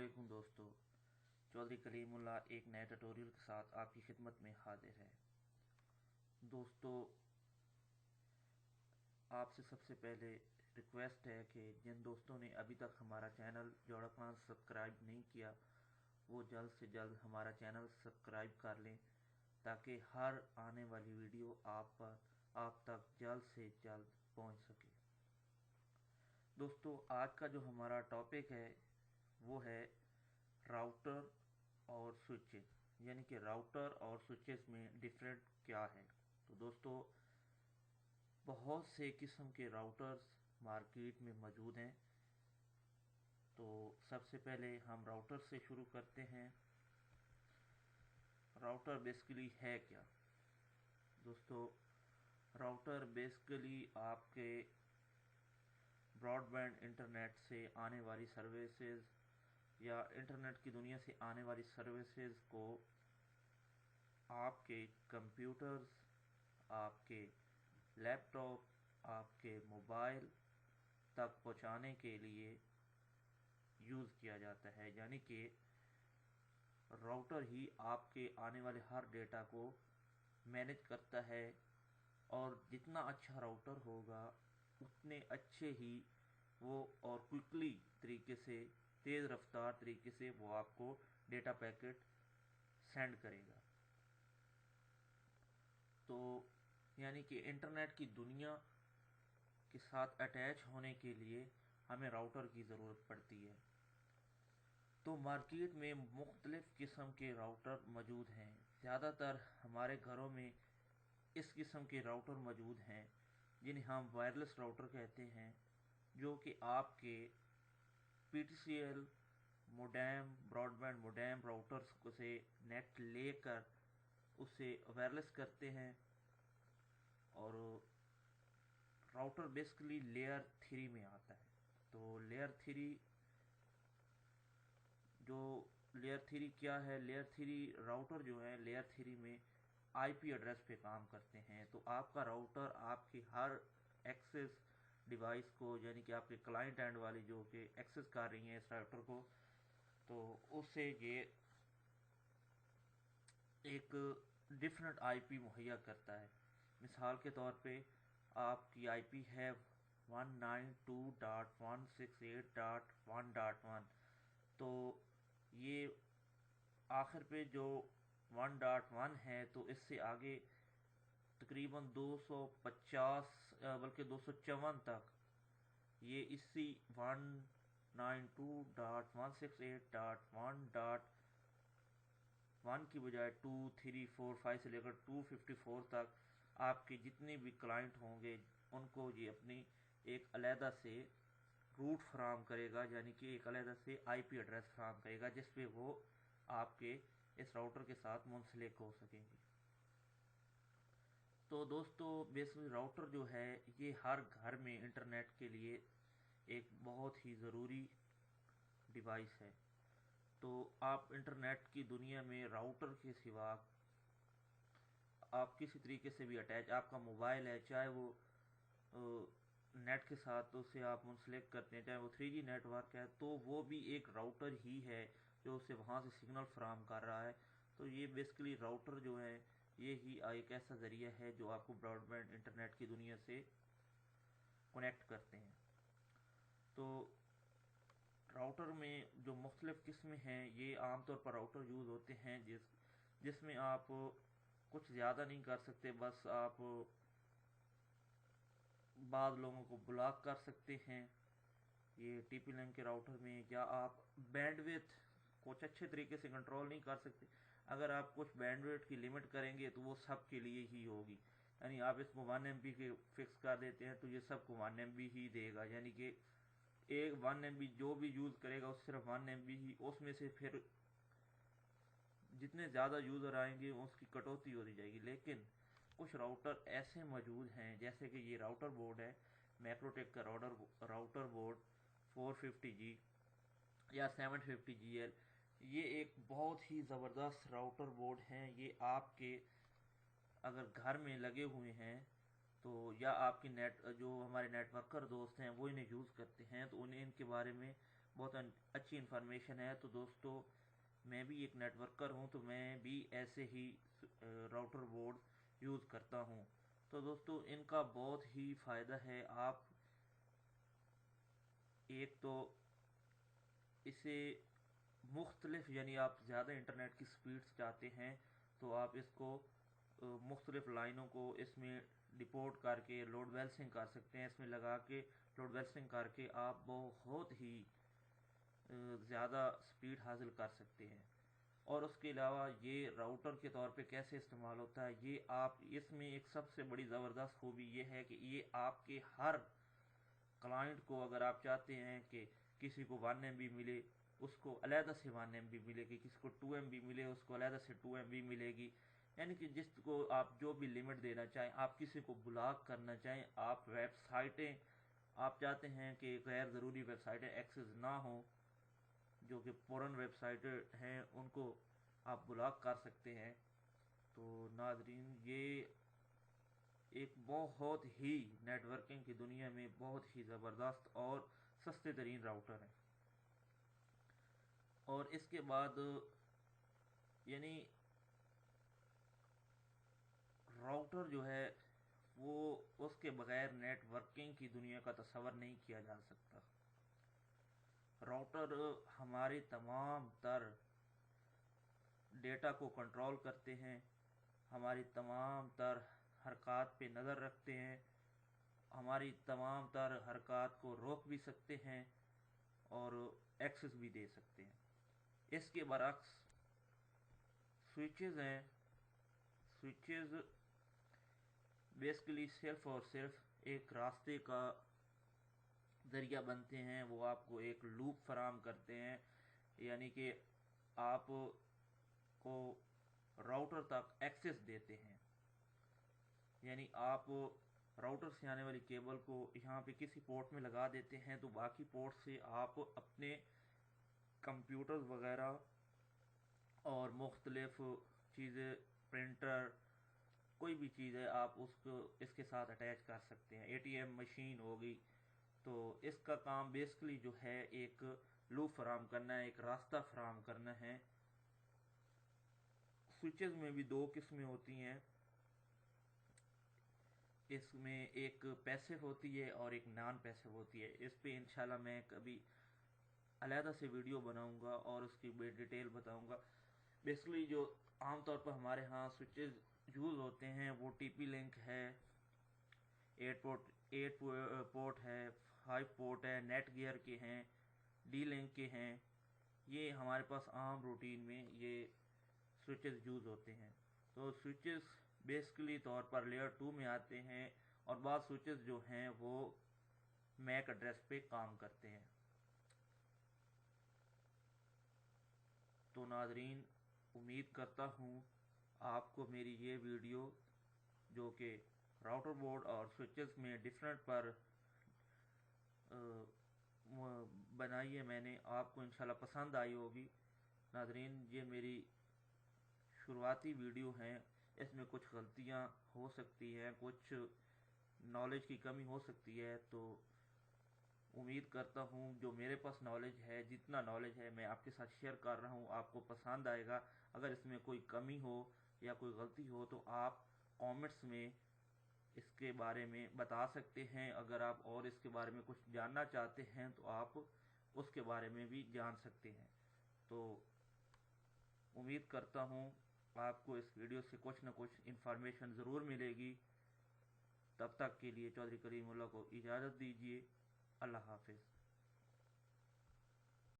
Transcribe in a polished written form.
अस्सलामुअलैकुम दोस्तों। चौधरी कलीमुल्लाह एक नए ट्यूटोरियल के साथ आपकी खिदमत में हाजिर है। दोस्तों, आपसे सबसे पहले रिक्वेस्ट है कि जिन दोस्तों ने अभी तक हमारा चैनल जोड़ा खान सब्सक्राइब नहीं किया, वो जल्द से जल्द हमारा चैनल सब्सक्राइब कर लें ताकि हर आने वाली वीडियो आप तक जल्द से जल्द पहुंच सके। दोस्तों, आज का जो हमारा टॉपिक है वो है राउटर और स्विचेस, यानी कि राउटर और स्विचेस में डिफरेंट क्या है। तो दोस्तों, बहुत से किस्म के राउटर्स मार्केट में मौजूद हैं। तो सबसे पहले हम राउटर से शुरू करते हैं। राउटर बेसिकली है क्या? दोस्तों, राउटर बेसिकली आपके ब्रॉडबैंड इंटरनेट से आने वाली सर्विसेज या इंटरनेट की दुनिया से आने वाली सर्विसेज को आपके कंप्यूटर्स, आपके लैपटॉप, आपके मोबाइल तक पहुंचाने के लिए यूज़ किया जाता है। यानी कि राउटर ही आपके आने वाले हर डेटा को मैनेज करता है, और जितना अच्छा राउटर होगा उतने अच्छे ही वो और क्विकली तरीके से, तेज़ रफ्तार तरीके से वो आपको डेटा पैकेट सेंड करेगा। तो यानी कि इंटरनेट की दुनिया के साथ अटैच होने के लिए हमें राउटर की ज़रूरत पड़ती है। तो मार्केट में मुख्तलिफ़ किस्म के राउटर मौजूद हैं। ज़्यादातर हमारे घरों में इस किस्म के राउटर मौजूद हैं जिन्हें हम वायरलेस राउटर कहते हैं, जो कि आपके PTCL modem, broadband modem routers से नेट लेकर उसे वायरलेस करते हैं। और राउटर बेसिकली लेयर 3 में आता है। तो लेयर थ्री क्या है? लेयर 3 राउटर जो है लेयर 3 में IP एड्रेस पे काम करते हैं। तो आपका राउटर आपकी हर एक्सेस डिवाइस को, यानी कि आपके क्लाइंट एंड वाली जो कि एक्सेस कर रही हैं इस राउटर को, तो उससे ये एक डिफरेंट IP मुहैया करता है। मिसाल के तौर पे आपकी IP है 192.168.1.1। तो ये आखिर पे जो 1.1 है, तो इससे आगे तकरीबन 250 बल्कि 254 तक ये इसी 192.168.1.1 की बजाय 2, 3, 4, 5 से लेकर 254 तक आपके जितने भी क्लाइंट होंगे उनको ये अपनी एक अलहदा से रूट फराम करेगा, यानी कि एक अलहदा से IP एड्रेस फराम करेगा जिस पे वो आपके इस राउटर के साथ मुंसलिक हो सकेंगे। तो दोस्तों, बेसिकली राउटर जो है ये हर घर में इंटरनेट के लिए एक बहुत ही ज़रूरी डिवाइस है। तो आप इंटरनेट की दुनिया में राउटर के सिवा आप किसी तरीके से भी अटैच, आपका मोबाइल है चाहे वो नेट के साथ तो उसे आप मुंसलिक करते हैं, चाहे वो 3G नेटवर्क है, तो वो भी एक राउटर ही है जो उसे वहाँ से सिग्नल फराम कर रहा है। तो ये बेसिकली राउटर जो है ये ही एक ऐसा ज़रिया है जो आपको ब्रॉडबैंड इंटरनेट की दुनिया से कनेक्ट करते हैं। तो राउटर में जो मुख्तलिफ़ किस्में हैं, ये आमतौर पर राउटर यूज़ होते हैं जिसमें आप कुछ ज़्यादा नहीं कर सकते, बस आप बाद लोगों को ब्लॉक कर सकते हैं ये TP-Link के राउटर में, या आप बैंडविड्थ कुछ अच्छे तरीके से कंट्रोल नहीं कर सकते। अगर आप कुछ बैंडविड्थ की लिमिट करेंगे तो वो सब के लिए ही होगी, यानी आप इसको 1 MB के फिक्स कर देते हैं तो ये सबको 1 MB ही देगा, यानी कि एक 1 MB जो भी यूज़ करेगा उस सिर्फ 1 MB ही, उसमें से फिर जितने ज़्यादा यूज़र आएंगे उसकी कटौती होती जाएगी। लेकिन कुछ राउटर ऐसे मौजूद हैं, जैसे कि ये राउटर बोर्ड है मैक्रोटेक का राउटर बोर्ड 450G या 750GL। ये एक बहुत ही ज़बरदस्त राउटर बोर्ड हैं। ये आपके अगर घर में लगे हुए हैं तो, या आपके जो हमारे नेटवर्कर दोस्त हैं वो इन्हें यूज़ करते हैं, तो उन्हें इनके बारे में بہت اچھی انفارمیشن ہے۔ تو دوستو میں بھی ایک نیٹ ورکر ہوں، تو میں بھی ایسے ہی راؤٹر بورڈ یوز کرتا ہوں۔ تو دوستو ان کا بہت ہی فائدہ ہے۔ آپ ایک تو اسے مختلف، یعنی آپ زیادہ انٹرنیٹ کی سپیڈز چاہتے ہیں تو آپ اس کو مختلف لائنوں کو اس میں ڈپورٹ کر کے لوڈ بیلنسنگ کر سکتے ہیں، اس میں لگا کے لوڈ بیلنسنگ کر کے آپ بہت ہی زیادہ سپیڈ حاصل کر سکتے ہیں۔ اور اس کے علاوہ یہ راؤٹر کے طور پہ کیسے استعمال ہوتا ہے، یہ آپ اس میں ایک سب سے بڑی زبردست خوبی یہ ہے کہ یہ آپ کے ہر کلائنٹ کو، اگر آپ چاہتے ہیں کہ کسی کو 1 MB ملے اس کو علیحدہ سے 1 MB ملے گی، کسی کو 2 MB ملے اس کو علیحدہ سے 2 MB ملے گی، یعنی کہ جس کو آپ جو بھی لمٹ دینا چاہیں، آپ کسی کو بلاک کرنا چاہیں، آپ ویب سائٹیں آپ چاہتے ہیں کہ غیر ضروری ویب سائٹیں ایکسس نہ ہوں، جو کہ پورن ویب سائٹیں ہیں ان کو آپ بلاک کر سکتے ہیں۔ تو ناظرین یہ ایک بہت ہی نیٹ ورکنگ کی دنیا میں بہت ہی زبردست اور سستے ترین راؤٹر ہے۔ اور اس کے بعد یعنی راؤٹر جو ہے وہ اس کے بغیر نیٹ ورکنگ کی دنیا کا تصور نہیں کیا جا سکتا۔ راؤٹر ہماری تمام تر ڈیٹا کو کنٹرول کرتے ہیں، ہماری تمام تر حرکات پہ نظر رکھتے ہیں، ہماری تمام تر حرکات کو روک بھی سکتے ہیں اور ایکسس بھی دے سکتے ہیں۔ اس کے برعکس سوئچز ہیں، سوئچز بیسکلی صرف اور صرف ایک راستے کا ذریعہ بنتے ہیں، وہ آپ کو ایک لوپ فراہم کرتے ہیں، یعنی کہ آپ کو راؤٹر تک ایکسس دیتے ہیں، یعنی آپ راؤٹر سے آنے والی کیبل کو یہاں پہ کسی پورٹ میں لگا دیتے ہیں تو باقی پورٹ سے آپ اپنے کمپیوٹر وغیرہ اور مختلف چیزیں، پرنٹر، کوئی بھی چیز ہے آپ اس کو اس کے ساتھ اٹیچ کر سکتے ہیں۔ ATM مشین ہوگی، تو اس کا کام بیسکلی جو ہے ایک لوپ فراہم کرنا ہے، ایک راستہ فراہم کرنا ہے۔ سوئچز میں بھی 2 قسمیں ہوتی ہیں، اس میں ایک پیسو ہوتی ہے اور ایک نان پیسو ہوتی ہے۔ اس پہ انشاءاللہ میں کبھی علیحدہ سے ویڈیو بناؤں گا اور اس کی بے ڈیٹیل بتاؤں گا۔ بیسکلی جو عام طور پر ہمارے ہاں سوئچز یوز ہوتے ہیں وہ TP لنک ہے، 8 پورٹ ہے، 5 پورٹ ہے، نیٹ گیئر کے ہیں، D لنک کے ہیں، یہ ہمارے پاس عام روٹین میں یہ سوئچز یوز ہوتے ہیں۔ تو سوئچز بیسکلی طور پر لیئر 2 میں آتے ہیں اور بعض سوئچز جو ہیں وہ میک ایڈریس پہ کام کرتے ہیں۔ تو ناظرین امید کرتا ہوں آپ کو میری یہ ویڈیو جو کہ راؤٹر بورڈ اور سوئچز میں ڈفرنٹ پر بنائی ہے میں نے، آپ کو انشاءاللہ پسند آئی ہوگی۔ ناظرین یہ میری شروعاتی ویڈیو ہیں، اس میں کچھ غلطیاں ہو سکتی ہیں، کچھ نالج کی کمی ہو سکتی ہے، تو امید کرتا ہوں جو میرے پاس نالج ہے، جتنا نالج ہے میں آپ کے ساتھ شیئر کر رہا ہوں، آپ کو پسند آئے گا۔ اگر اس میں کوئی کمی ہو یا کوئی غلطی ہو تو آپ کامنٹس میں اس کے بارے میں بتا سکتے ہیں۔ اگر آپ اور اس کے بارے میں کچھ جاننا چاہتے ہیں تو آپ اس کے بارے میں بھی جان سکتے ہیں۔ تو امید کرتا ہوں آپ کو اس ویڈیو سے کچھ نہ کچھ انفارمیشن ضرور ملے گی۔ تب تک کے لیے چودھری کریم اللہ کو اجازت دیجیے۔ اللہ حافظ۔